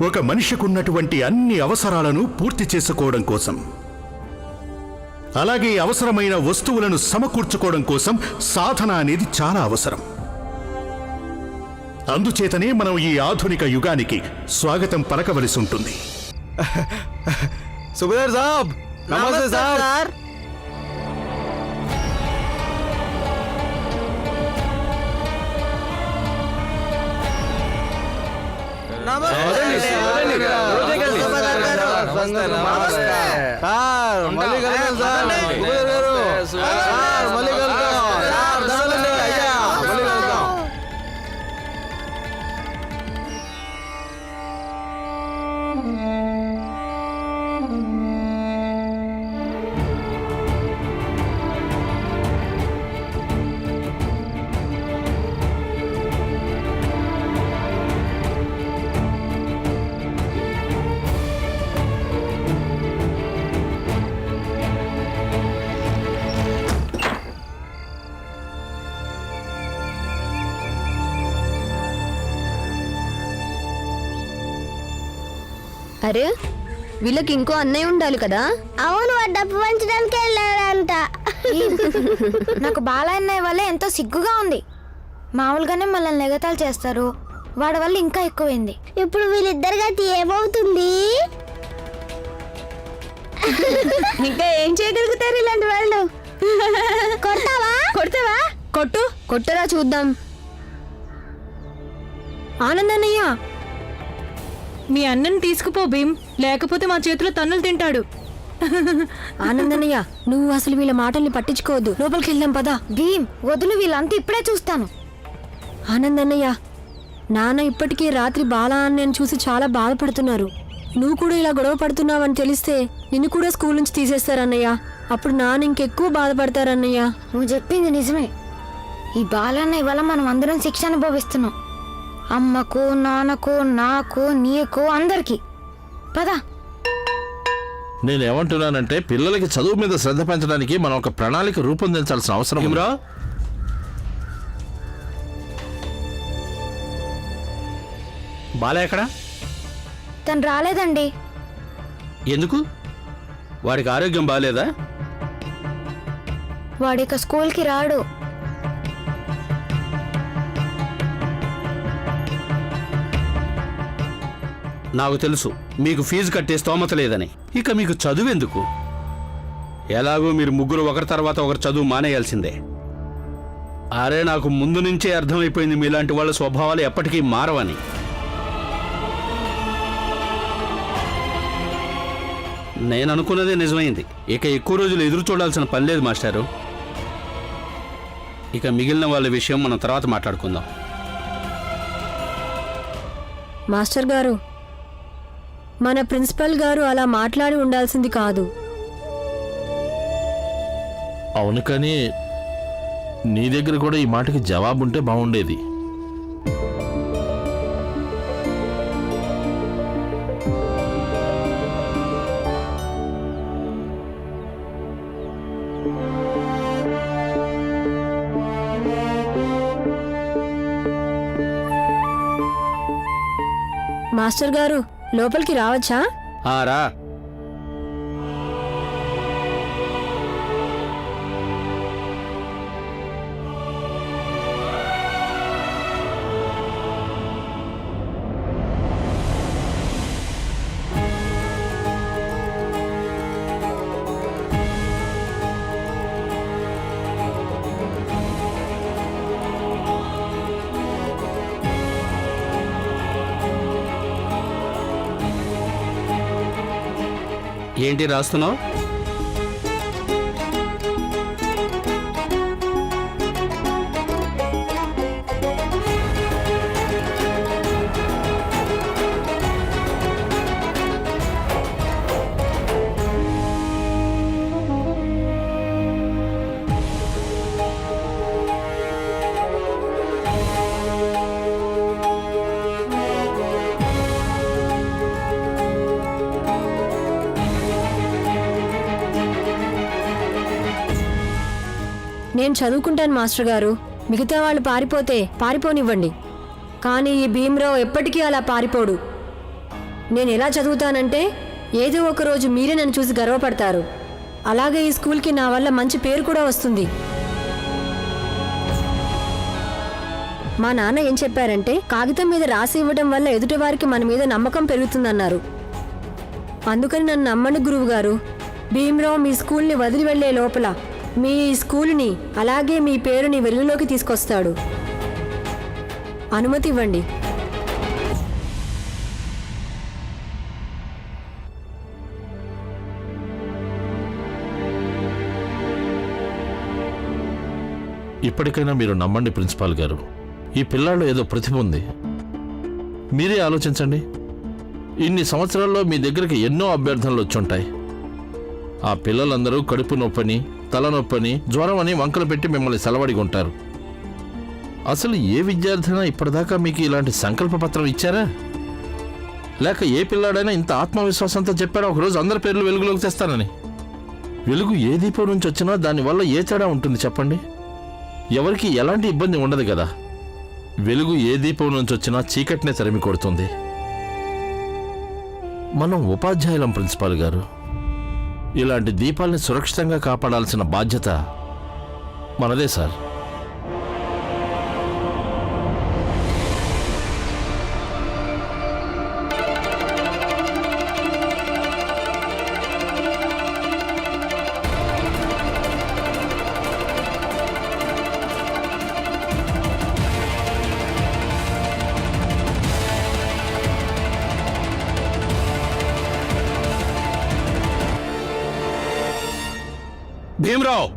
ఒక మనిషికున్నటువంటి అన్ని అవసరాలను పూర్తి చేసుకోవడం కోసం, అలాగే అవసరమైన వస్తువులను సమకూర్చుకోవడం కోసం సాధన అనేది చాలా అవసరం. అందుచేతనే మనం ఈ ఆధునిక యుగానికి స్వాగతం పలకవలసి ఉంటుంది. సుబేదార్ సాబ్, నమస్తే సార్. అరే, వీళ్ళకి ఇంకో అన్నయ్య ఉండాలి కదా? అవును, డబ్బు పంచడానికి వెళ్ళాడంట. నాకు బాలన్నయ్య వల్ల ఎంతో సిగ్గుగా ఉంది. మామూలుగానే మనల్ని ఎగతాలు చేస్తారు, వాడి వల్ల ఇంకా ఎక్కువైంది. ఇప్పుడు వీళ్ళిద్దరి గతి ఏమవుతుంది? ఇంకా ఏం చేయగలుగుతారు ఇలాంటి వాళ్ళు? కొడతావా? కొట్టు, కొట్టరా చూద్దాం. ఆనందన్నయ్య, మీ అన్నని తీసుకుపో భీమ్, లేకపోతే మా చేతిలో తన్నులు తింటాడు. ఆనందన్నయ్య, నువ్వు అసలు వీళ్ళ మాటల్ని పట్టించుకోవద్దు, లోపలికి వెళ్దాం పదా. భీమ్ వదులు, వీళ్ళంతా ఇప్పుడే చూస్తాను. ఆనందన్నయ్య, నాన్న ఇప్పటికీ రాత్రి బాలా అన్నయ్యను చూసి చాలా బాధపడుతున్నారు. నువ్వు కూడా ఇలా గొడవ పడుతున్నావని తెలిస్తే నిన్ను కూడా స్కూల్ నుంచి తీసేస్తారన్నయ్య. అప్పుడు నాన్న ఇంకెక్కువ బాధపడతారన్నయ్య. నువ్వు చెప్పింది నిజమే. ఈ బాలన్నయ్య వల్ల మనం అందరం శిక్ష అనుభవిస్తున్నాం. అమ్మకు, నాన్నకు, నాకు, నీకు, అందరికి. పదా. నేనేమంటున్నానంటే, పిల్లలకి చదువు మీద శ్రద్ధ పెంచడానికి మనం ఒక ప్రణాళిక రూపొందించాల్సిన అవసరం ఉంది. బాలా ఎక్కడా? తను రాలేదండి. ఎందుకు? వాడికి ఆరోగ్యం బాగాలేదా? వాడిక స్కూల్కి రాడు. నాకు తెలుసు మీకు ఫీజు కట్టే స్తోమత లేదని. ఇక మీకు చదువు ఎందుకు? ఎలాగో మీరు ముగ్గురు ఒకరి తర్వాత ఒకరు చదువు మానేయాల్సిందే. అరే, నాకు ముందు నుంచే అర్థమైపోయింది మీలాంటి వాళ్ళ స్వభావాలు ఎప్పటికీ మారవని. నేను అనుకున్నదే నిజమైంది. ఇక ఎక్కువ రోజులు ఎదురు చూడాల్సిన పని లేదు మాస్టారు. ఇక మిగిలిన వాళ్ళ విషయం మనం తర్వాత మాట్లాడుకుందాం. మాస్టర్ గారు, మన ప్రిన్సిపల్ గారు అలా మాట్లాడి ఉండాల్సింది కాదు. అవును, కానీ నీ దగ్గర కూడా ఈ మాటకి జవాబు ఉంటే బాగుండేది. మాస్టర్ గారు, లోపలికి రావచ్చా? రా. ఏంటి రాస్తున్నావు? నేను చదువుకుంటాను మాస్టర్ గారు. మిగతా వాళ్ళు పారిపోతే పారిపోనివ్వండి, కానీ ఈ భీమ్రావు ఎప్పటికీ అలా పారిపోడు. నేను ఎలా చదువుతానంటే ఏదో ఒక రోజు మీరే నన్ను చూసి గర్వపడతారు. అలాగే ఈ స్కూల్కి నా వల్ల మంచి పేరు కూడా వస్తుంది. మా నాన్న ఏం చెప్పారంటే కాగితం మీద రాసి ఇవ్వడం వల్ల ఎదుటివారికి మన మీద నమ్మకం పెరుగుతుందన్నారు. అందుకని నన్ను నమ్మండి గురువు గారు. భీమరావు మీ స్కూల్ని వదిలి వెళ్లే లోపల మీ స్కూల్ని అలాగే మీ పేరుని వెలుగులోకి తీసుకొస్తాడు. అనుమతి ఇవ్వండి. ఇప్పటికైనా మీరు నమ్మండి ప్రిన్సిపాల్ గారు, ఈ పిల్లాళ్ళు ఏదో ప్రతిభ ఉంది. మీరే ఆలోచించండి. ఇన్ని సంవత్సరాల్లో మీ దగ్గరికి ఎన్నో అభ్యర్థనలు వచ్చుంటాయి. ఆ పిల్లలందరూ కడుపు నొప్పని, తలనొప్పని, జ్వరం అని వంకలు పెట్టి మిమ్మల్ని సెలవడిగి ఉంటారు. అసలు ఏ విద్యార్థినా ఇప్పటిదాకా మీకు ఇలాంటి సంకల్ప పత్రం ఇచ్చారా? లేక ఏ పిల్లాడైనా ఇంత ఆత్మవిశ్వాసంతో చెప్పారా ఒకరోజు అందరి పేర్లు వెలుగులోకి తెస్తానని? వెలుగు ఏ దీపం నుంచి వచ్చినా దానివల్ల ఏ తేడా ఉంటుంది చెప్పండి? ఎవరికి ఎలాంటి ఇబ్బంది ఉండదు కదా. వెలుగు ఏ దీపం నుంచి వచ్చినా చీకటినే తరిమి కొడుతుంది. మనం ఉపాధ్యాయులం ప్రిన్సిపాల్ గారు. ఇలాంటి దీపాల్ని సురక్షితంగా కాపాడాల్సిన బాధ్యత మనదే సార్. భీమరావు,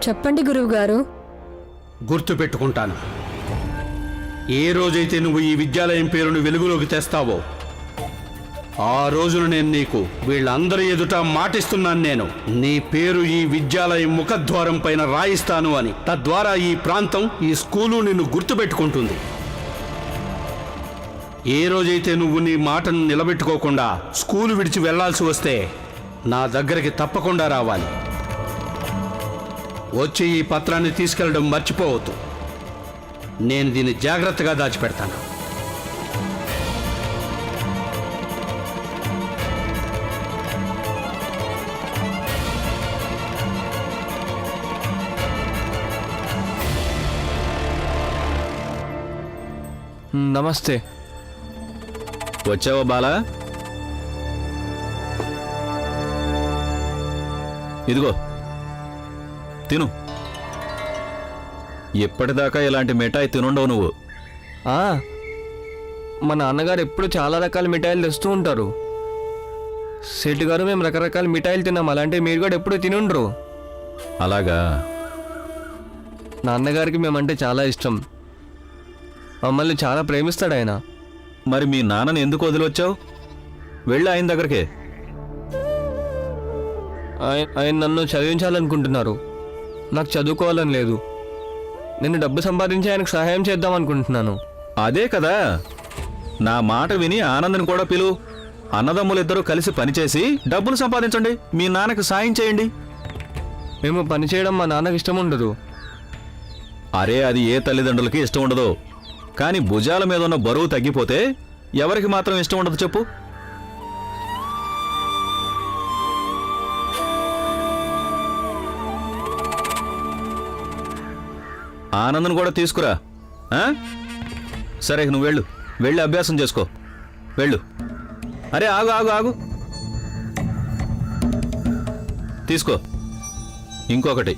చెప్పండి గురువుగారు. గుర్తు పెట్టుకుంటాను. ఏ రోజైతే నువ్వు ఈ విద్యాలయం పేరును వెలుగులోకి తెస్తావో ఆ రోజున నేను నీకు వీళ్ళందరి ఎదుట మాటిస్తున్నాను. నేను నీ పేరు ఈ విద్యాలయం ముఖద్వారం పైన రాయిస్తాను అని. తద్వారా ఈ ప్రాంతం, ఈ స్కూలు నిన్ను గుర్తుపెట్టుకుంటుంది. ఏ రోజైతే నువ్వు నీ మాటను నిలబెట్టుకోకుండా స్కూలు విడిచి వెళ్లాల్సి వస్తే నా దగ్గరికి తప్పకుండా రావాలి. వచ్చి ఈ పత్రాన్ని తీసుకెళ్లడం మర్చిపోవద్దు. నేను దీన్ని జాగ్రత్తగా దాచిపెడతాను. నమస్తే. వచ్చావా బాలా? ఇదిగో తిను. ఎప్పటిదాకా ఇలాంటి మిఠాయి తినుండవు నువ్వు. మా నాన్నగారు ఎప్పుడు చాలా రకాల మిఠాయిలు తెస్తూ ఉంటారు. సేటు గారు మేము రకరకాల మిఠాయిలు తిన్నాం, అలాంటి మీరు కూడా ఎప్పుడు తినుండ్రు. అలాగా? నాన్నగారికి మేమంటే చాలా ఇష్టం. మమ్మల్ని చాలా ప్రేమిస్తాడు ఆయన. మరి మీ నాన్నని ఎందుకు వదిలొచ్చావు? వెళ్ళి ఆయన దగ్గరికే. ఆయన నన్ను చదివించాలనుకుంటున్నారు. నాకు చదువుకోవాలని లేదు. నేను డబ్బు సంపాదించి ఆయనకు సహాయం చేద్దాం అనుకుంటున్నాను. అదే కదా, నా మాట విని ఆనందని కూడా పిలువు. అన్నదమ్ములిద్దరూ కలిసి పనిచేసి డబ్బులు సంపాదించండి. మీ నాన్నకు సాయం చేయండి. మేము పని చేయడం మా నాన్నకి ఇష్టం ఉండదు. అరే, అది ఏ తల్లిదండ్రులకి ఇష్టం ఉండదు. కానీ భుజాల మీద ఉన్న బరువు తగ్గిపోతే ఎవరికి మాత్రం ఇష్టం ఉండదు చెప్పు? ఆనందను కూడా తీసుకురా. సరే, నువ్వు వెళ్ళు. వెళ్ళి అభ్యాసం చేసుకో. వెళ్ళు. అరే, ఆగు ఆగు ఆగు. తీసుకో ఇంకొకటి.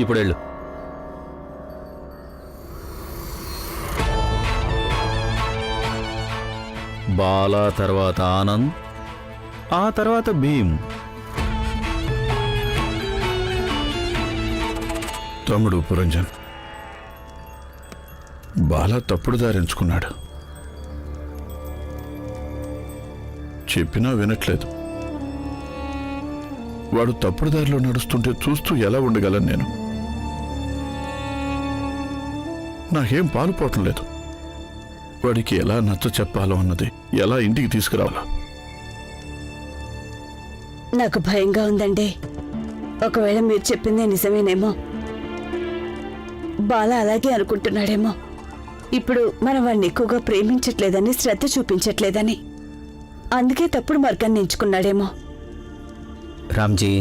ఇప్పుడు వెళ్ళు. బాలా తర్వాత ఆనంద్, ఆ తర్వాత భీమ్. తమ్ముడు పురంజన్, బాలా తప్పుడు దారి ఎంచుకున్నాడు. చెప్పినా వినట్లేదు. వాడు తప్పుడు దారిలో నడుస్తుంటే చూస్తూ ఎలా ఉండగలను నేను? నాకేం పాలుపోవటం లేదు. వాడికి ఎలా నచ్చ చెప్పాలో అన్నది, ఎలా ఇంటికి తీసుకురావాలో. నాకు భయంగా ఉందండి. ఒకవేళ మీరు చెప్పిందే నిజమేనేమో. బాల అలాగే అనుకుంటున్నాడేమో. ఇప్పుడు మనం వాడిని ఎక్కువగా ప్రేమించట్లేదని, శ్రద్ధ చూపించట్లేదని, అందుకే తప్పుడు మార్గాన్ని ఎంచుకున్నాడేమో. రామ్జీ,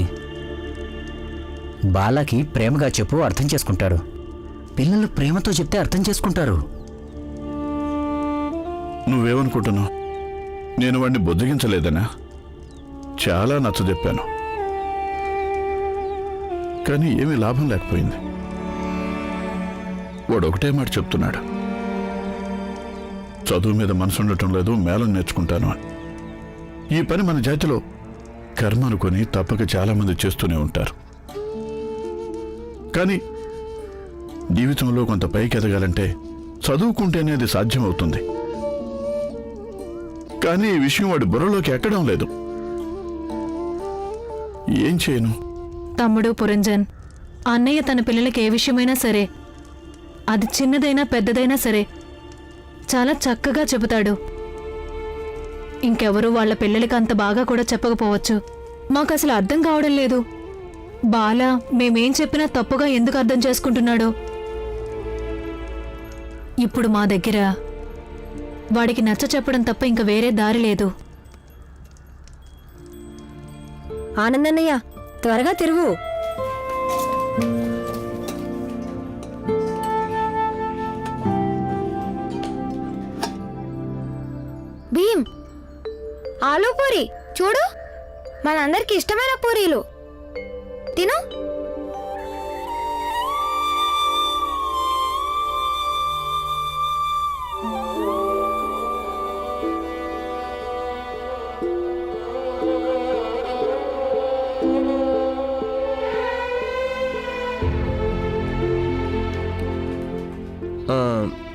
బాలాకి ప్రేమగా చెప్పు, అర్థం చేసుకుంటాడు. పిల్లలు ప్రేమతో చెప్తే అర్థం చేసుకుంటారు. నువ్వేమనుకుంటున్నావు? నేను వాడిని బుద్ధగించలేదనా? చాలా నచ్చజెప్పాను, కానీ ఏమీ లాభం లేకపోయింది. వాడు ఒకటే మాట చెప్తున్నాడు, చదువు మీద మనసు ఉండటం లేదు, మేళం నేర్చుకుంటాను అని. ఈ పని మన జాతిలో కర్మ అనుకొని తప్పక చాలామంది చేస్తూనే ఉంటారు. కానీ జీవితంలో కొంత పైకి ఎదగాలంటే చదువుకుంటేనే అది సాధ్యమవుతుంది. కానీ ఈ విషయం వాడి బుర్రలోకి ఎక్కడం లేదు. ఏం చేయను? తమ్ముడు పురంజన్, అన్నయ్య తన పిల్లలకి ఏ విషయమైనా సరే, అది చిన్నదైనా పెద్దదైనా సరే, చాలా చక్కగా చెబుతాడు. ఇంకెవరూ వాళ్ళ పిల్లలకి అంత బాగా కూడా చెప్పకపోవచ్చు. మాకు అసలు అర్థం కావడం లేదు. బాల మేమేం చెప్పినా తప్పుగా ఎందుకు అర్థం చేసుకుంటున్నాడో. ఇప్పుడు మా దగ్గర వాడికి నచ్చ చెప్పడం తప్ప ఇంక వేరే దారి లేదు. ఆనందన్నయ్య, త్వరగా తిరుగు. భీమ్, ఆలూ పూరి చూడు, మనందరికి ఇష్టమైన పూరీలు తిను.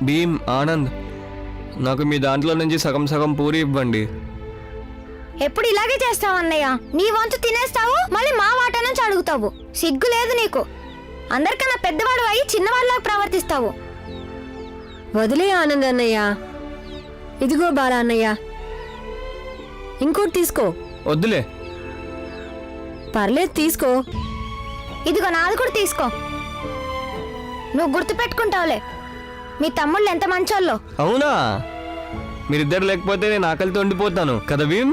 భీమ్, ఆనంద్, నాకు మీ దాంట్లో నుంచి సగం సగం పూరి ఇవ్వండి. ఎప్పుడు ఇలాగే చేస్తావు అన్నయ్య? నీ వంతు తినేస్తావు, మళ్ళీ మా వాట నుంచి అడుగుతావు. సిగ్గు లేదు నీకు? అందరికన్నా పెద్దవాడు అయి చిన్నవాళ్ళలాగా ప్రవర్తిస్తావు. వదిలే ఆనందన్నయ్య. ఇదిగో బాలా అన్నయ్య, ఇంకోటి తీసుకో. వద్దులే. పర్లేదు, తీసుకో. ఇదిగో నాది కూడా తీసుకో. నువ్వు గుర్తుపెట్టుకుంటావులే, మీ తమ్ముళ్ళు ఎంత మంచోళ్ళో. అవునా? మీరిద్దరు లేకపోతే నేను ఆకలితో ఉండిపోతాను కదా భీమ్?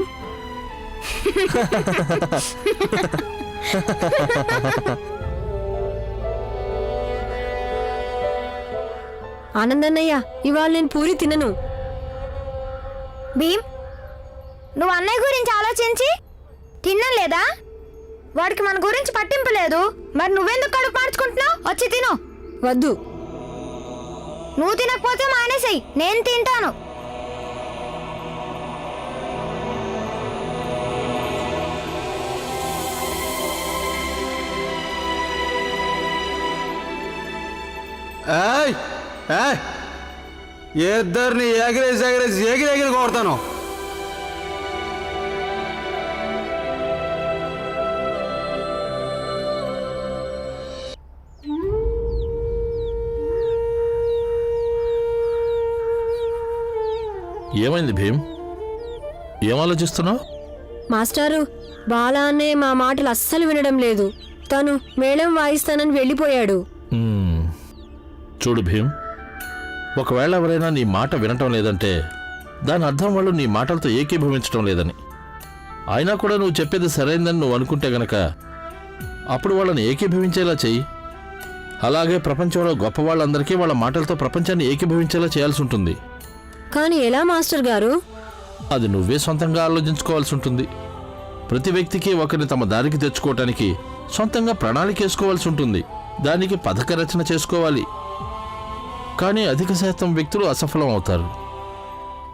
ఆనందన్నయ్య, ఇవాళ నేను పూరి తినను. భీమ్, నువ్వు అన్నయ్య గురించి ఆలోచించి తిన్నాం లేదా? వాడికి మన గురించి పట్టింపు లేదు. మరి నువ్వెందుకు కడుపు మార్చుకుంటున్నావు? వచ్చి తిను. వద్దు. నువ్వు తినకపోతే మానేసేయ్, నేను తింటాను. ఇద్దరిని ఎగిరి కొడతాను. ఏమైంది భీమ్? ఏం ఆలోచిస్తున్నావు? మాస్టారు, బాలా అనే మా మాటలు అస్సలు వినడం లేదు. తను మేళం వాయిస్తానని వెళ్ళిపోయాడు. చూడు భీమ్, ఒకవేళ ఎవరైనా నీ మాట వినటం లేదంటే దాని అర్థం వాళ్ళు నీ మాటలతో ఏకీభవించడం లేదని. అయినా కూడా నువ్వు చెప్పేది సరైందని నువ్వు అనుకుంటే గనక అప్పుడు వాళ్ళని ఏకీభవించేలా చెయ్యి. అలాగే ప్రపంచంలో గొప్ప వాళ్ళందరికీ వాళ్ళ మాటలతో ప్రపంచాన్ని ఏకీభవించేలా చేయాల్సి ఉంటుంది. కానీ ఎలా మాస్టర్ గారు? అది నువ్వే సొంతంగా ఆలోచించుకోవాల్సి ఉంటుంది. ప్రతి వ్యక్తికి ఒకరిని తమ దారికి తెచ్చుకోవటానికి సొంతంగా ప్రణాళిక వేసుకోవాల్సి ఉంటుంది. దానికి పథక రచన చేసుకోవాలి. కానీ అధిక శాతం వ్యక్తులు అసఫలం అవుతారు.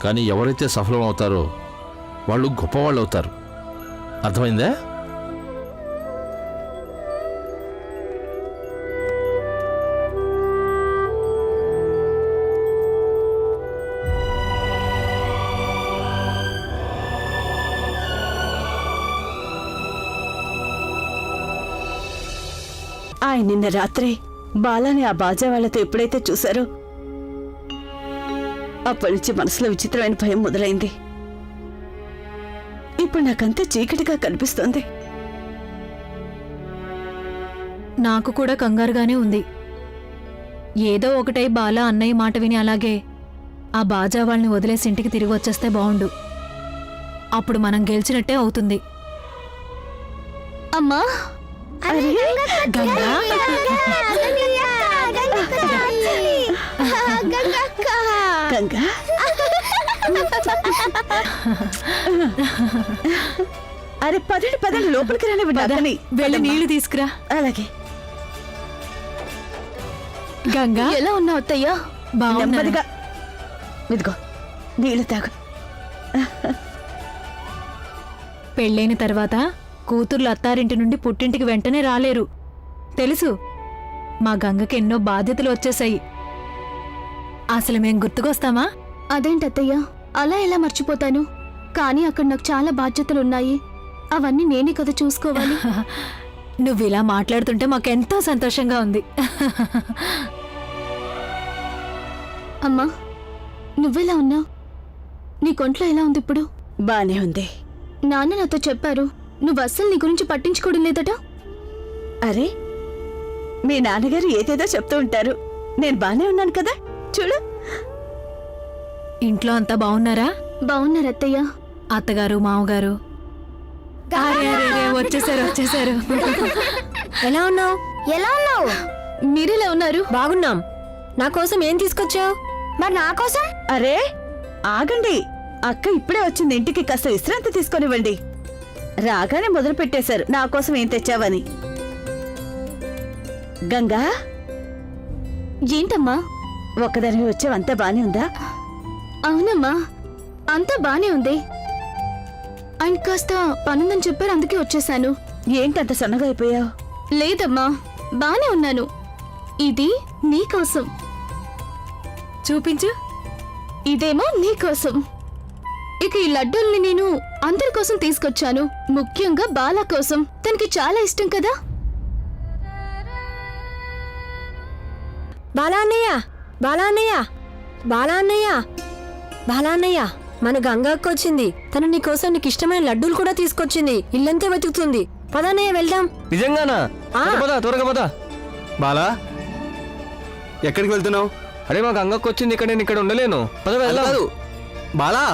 కానీ ఎవరైతే సఫలం అవుతారో వాళ్ళు గొప్పవాళ్ళు అవుతారు. అర్థమైందా? ఆయన నిన్న రాత్రి బాలాని ఆ బాజా వాళ్ళతో ఎప్పుడైతే చూశారో అప్పటి నుంచి మనసులో విచిత్రమైన భయం మొదలైంది. ఇప్పుడు నాకంతా చీకటిగా కనిపిస్తోంది. నాకు కూడా కంగారుగానే ఉంది. ఏదో ఒకటై బాలా అన్నయ్య మాట విని అలాగే ఆ బాజా వాళ్ళని వదిలేసి ఇంటికి తిరిగి వచ్చేస్తే బావుండు. అప్పుడు మనం గెలిచినట్టే అవుతుంది. అమ్మా గంగా గంగా అరే పదండి పదండి, లోపలికి రానివ్వండి. అతని వెళ్ళి నీళ్లు తీసుకురా. అలాగే. గంగా ఎలా ఉన్నావు అత్తయ్య? బాగున్నా. నెమ్మదిగా ఇదిగో నీళ్ళు తాగు. పెళ్ళైన తర్వాత కూతుర్లు అత్తారింటి నుండి పుట్టింటికి వెంటనే రాలేరు. తెలుసు, మా గంగకి ఎన్నో బాధ్యతలు వచ్చేసాయి. అసలు మేం గుర్తుకొస్తామా? అదేంటత్తయ్య, అలా ఎలా మర్చిపోతాను? కానీ అక్కడ నాకు చాలా బాధ్యతలున్నాయి. అవన్నీ నేనే కదా చూసుకోవాలి. నువ్వు ఇలా మాట్లాడుతుంటే మాకెంతో సంతోషంగా ఉంది. అమ్మా, నువ్వెలా ఉన్నావు? నీ కొంట్లో ఎలా ఉంది ఇప్పుడు? బానే ఉంది. నాన్న నాతో చెప్పారు, నువ్వు అస్సలు నీ గురించి పట్టించుకోవడం లేదట. అరే మీ నాన్నగారు ఏదేదో చెప్తూ ఉంటారు. నేను బానే ఉన్నాను కదా, చూడు. ఇంట్లో అంతా బాగున్నారా? బాగున్నారు అత్తయ్య. అత్తగారు, మామగారు? అరే, అరే, అరే, వచ్చేసారు. ఎలా ఉన్నావు? ఎలా ఉన్నావు? మీరెలా ఉన్నారు? బాగున్నాం. నా కోసం ఏం తీసుకొచ్చావు? మరి నా కోసం? అరే ఆగండి, అక్క ఇప్పుడే వచ్చింది. ఇంటికి కాస్త విశ్రాంతి తీసుకొనివ్వండి. రాగానే మొదలు పెట్టేశారు నా కోసం ఏం తెచ్చావని. గంగా, ఏంటమ్మా? ఒక్కదానివి వచ్చావు, అంతా బానే ఉందా? అవునమ్మా, అంతా బానే ఉంది. ఆయన కాస్త పనుందని చెప్పారు, అందుకే వచ్చేసాను. ఏంటంత సన్నగా అయిపోయావు? లేదమ్మా, బానే ఉన్నాను. ఇది నీకోసం. చూపించు. ఇదేమో నీకోసం. ఇక ఈ లడ్డూల్ని నేను అందరి కోసం తీసుకొచ్చాను, ముఖ్యంగా బాలా కోసం. తనకి చాలా ఇష్టం కదా. బాలా అన్నయ్య, బాలా అన్నయ్య, బాలా అన్నయ్య, బాలా అన్నయ్య, మన గంగక్క వచ్చింది. తను నీకోసం నీకు ఇష్టమైన లడ్డూలు కూడా తీసుకొచ్చింది. ఇల్లంతా వెతుకుతుంది. పదన్నయ్య వెళ్దాం. నిజంగానా? ఆ. పద త్వరగా పద. బాలా, ఎక్కడికి వెళ్తున్నావు? అరే మా గంగకు వచ్చింది, ఇక్కడ నేను ఇక్కడ ఉండలేను. పద వెళ్దాం. బాలా